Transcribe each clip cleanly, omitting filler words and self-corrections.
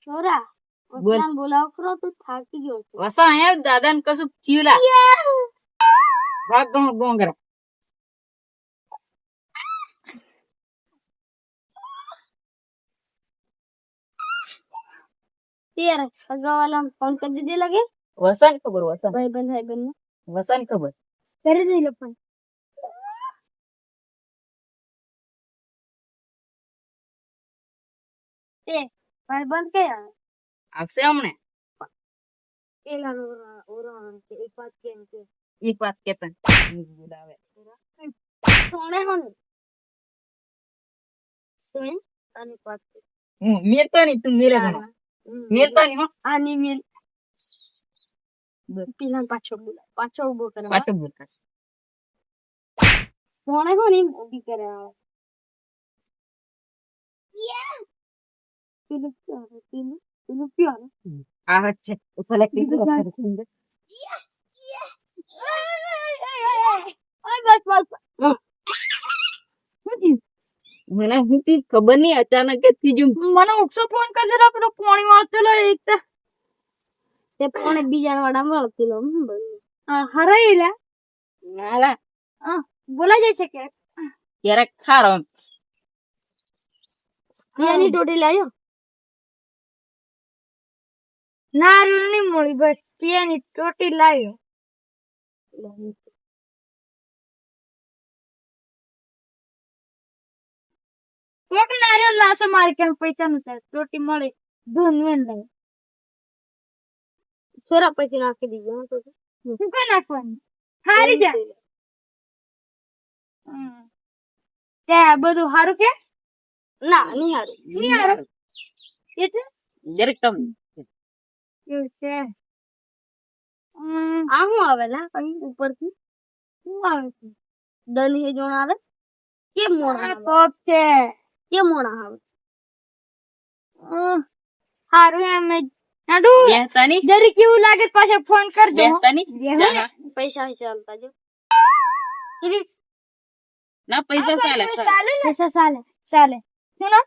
છોરા ઓટલામ બોલાવ કરો તો થાકી ગયો છે. વસા અહીંયા દાદાને કશું ચીલા ભાગ ગણો ગોંગરા તેર સગાવાલા ફોન કરી દીધે લાગે. વસન ખબર વસન ભાઈબંધ વસન ખબર કરી દીધો ફોન. તે ભાઈબંધ કે આવશે હમણે પેલા ઓરાણ છે એક વાત કેમ કે એક વાત કેતન બોલાવે સોણે હોન સોય અને વાત હું મેરતા નહીં તું મેરે ઘણો મેરતા નહીં હો આની મેલ પેલા પાછો ઉભો કરે પાછો બોલતા સોણે હોન એમ ઉભી કરે પેલું પ્યાર આ વચ્ચે ફલક દીધો ઓય બસ મને હતી ખબર નહીં અચાનક જ થયું મને ઓક્સો ફોન કરી દેલો પેલો પાણી વાળતેલો એક તે પાણી બીજા વાડા વાળતેલો હરાઈલા નાલા બોલા જાય છે કે ક્યારેક ખારો પિયાની ટોટી લાયો નારિયેળ ની મળી બસ પિયાની ટોટી લાયો એક નારિયેળ લાશે મારે કેમ પૈસા નથી ટોટી મળી ધૂન વેન લાય છોરા પછી નાખી દીધો તો શું કઈ નાખવાનું હારી જાય ત્યાં બધું હારું કે ના નહીં હારું એટલે જરીક કમ એવું છે આ શું આવેલા ઉપરથી શું આવે છે દલી જોણ આવે કેમ મોણા ટોપ છે કેમ મોણા આવે હારું એમ નાડુ બેહતાની જરી કેવું લાગે પાછા ફોન કરજો બેહતાની પૈસા ચાલતા જો ના પૈસા ચાલે પૈસા ચાલે સુનો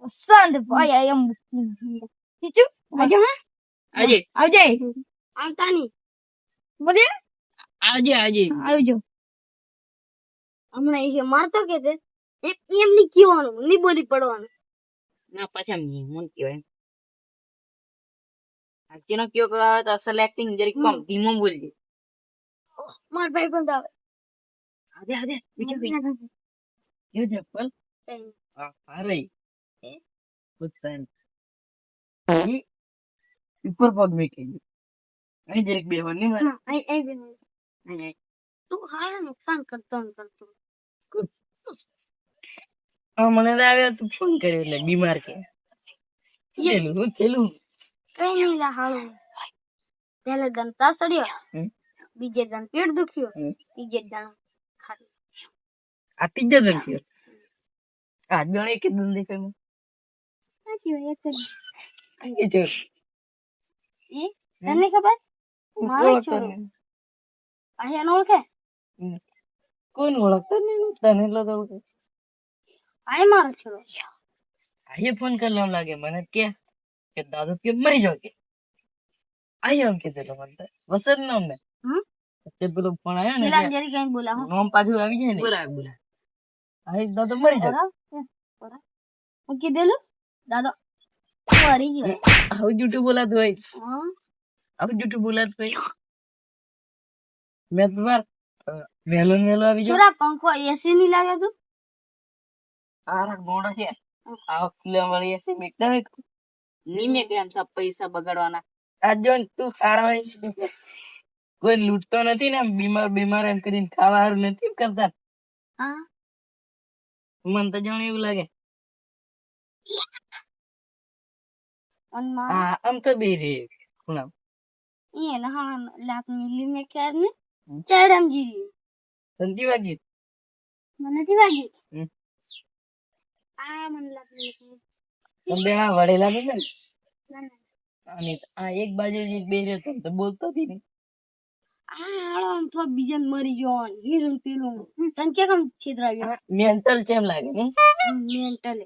વસંત ભાઈ એમ બીજું આજે આજે આવજે આવતાની બોલે આજે આવજો હમણાં એ મારતો કે તે એમ ની કહેવાનું ની બોલી પડવાનું ના પાછા મન કહેવાય આજનો કયો આવે તો અસલ એક્ટિંગ જરીક કમ ધીમો બોલજે માર ભાઈ પણ આવે આદે બીજું કઈ યો જપલ અરે પુત્તન ઉપર પગ મેકી અહીં જરીક બેવાની મારે અહીં તું હા નુકસાન કરતો મને લાવ્યો તું ફોન કર્યો એટલે બીમાર કે થેલું કઈ નહીં હાલું પેલે દન તાર સડ્યો બીજે દન પેટ દુખ્યો ત્રીજે દન ખાલી આ ત્રીજો દન થયો આ જણ એક દન દેખાય તને ખબર મારો છોરો અહીંયા ઓળખે કોઈને ઓળખતો નહીં તને એટલે તો ઓળખે આ મારો છોરો આજે ફોન કરલો લાગે મને કે દાદુ કે મરી જાવ કે આયો એમ કીધું તો મને વસત નો મેં તે પેલો ફોન આવ્યો ને પેલા જરી કઈ બોલા નોમ પાછું આવી જાય ને બોલા આઈ દાદુ મરી જાવ હું કીધેલું દાદો મરી ગયો આવું જૂઠું બોલાતું હોય આવું જૂઠું બોલાતું હોય મેં તમાર વહેલો આવી જાવ છોરા પંખો એસી ની લાગે તું આરા ગોળો છે આ કિલો વાળી એસી મેકતા હોય નીમે કે આમ સબ પૈસા બગાડવાના આ જો તું સારો હોય કોઈ લૂટતો નથી ને બીમાર એમ કરીને ખાવા હારું નથી કરતા હા મને તો જાણે એવું લાગે હા આમ તો બે રે ખૂણા એ ના લાત મિલી મે કેર ને ચડમ જીરી સંતી વાગ્યું મને નથી વાગ્યું આ મને લાત મિલી બે આ વડેલા છે ને ના અને આ એક બાજુ બે રહ્યો તો બોલતો હતી ને હાલો આમ તો બીજન મરી ગયો હીરું પીલું તને કે કેમ છેતરાવ્યો મેન્ટલ ચેમ લાગે ને મેન્ટલ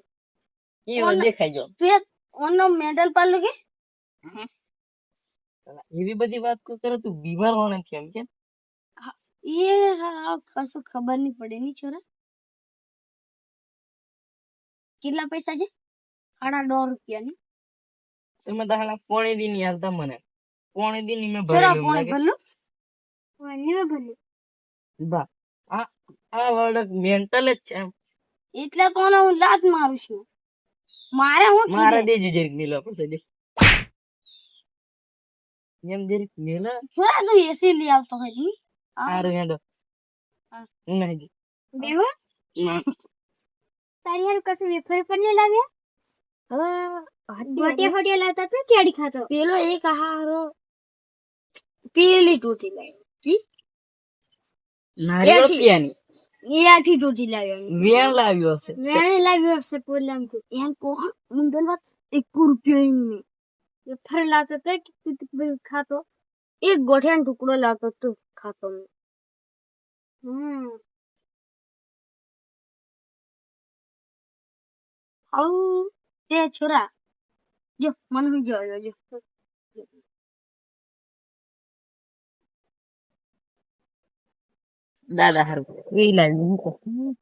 એ દેખાઈ જો તે ઓનો મેડલ પાલું કે એવી બધી વાત કોઈ કરે તું બીમાર હોને છે એમ કે એ કશું ખબર નહીં પડે ની છોરા કેટલા પૈસા છે $1.5 ની તમે તો હાલા પોણી દી ની હાલતા મને પોણી દી ની મેં છોરા ભરેલું પોણે લાગે ભરલું પોણે ભરલું બા આ આ વર્ડ મેન્ટલ જ છે એમ એટલે તો ઓને હું લાત મારું છું મારે હું મારા કીધે દેજે જરીક નીલો પડશે દે એમ જરીક નીલો છોરા તું એસી લઈ આવતો હોય ની સારું હેડો હા. નહીં બેહો તારી હારું કશું વેફર પર નહીં લાવ્યા ગોટિયા ફોટિયા લાવતા તો કેડી ખાતો પેલો એક હારો પેલી તૂટી લાવ્યો કી નારિયેળ એથી. પીવાની એથી તૂટી લાવ્યો વેણ લાવ્યો હશે વેણે લાવ્યો હશે પોલામ તો એમ કોણ મુંડન વાત ₹1 ની વેફર લાવતો તો કે તું ખાતો એક ગોઠિયાનો ટુકડો લાવતો તો ખાતો આવું તે છોરા જો મને જો દાદા હારું એ લાવ્યું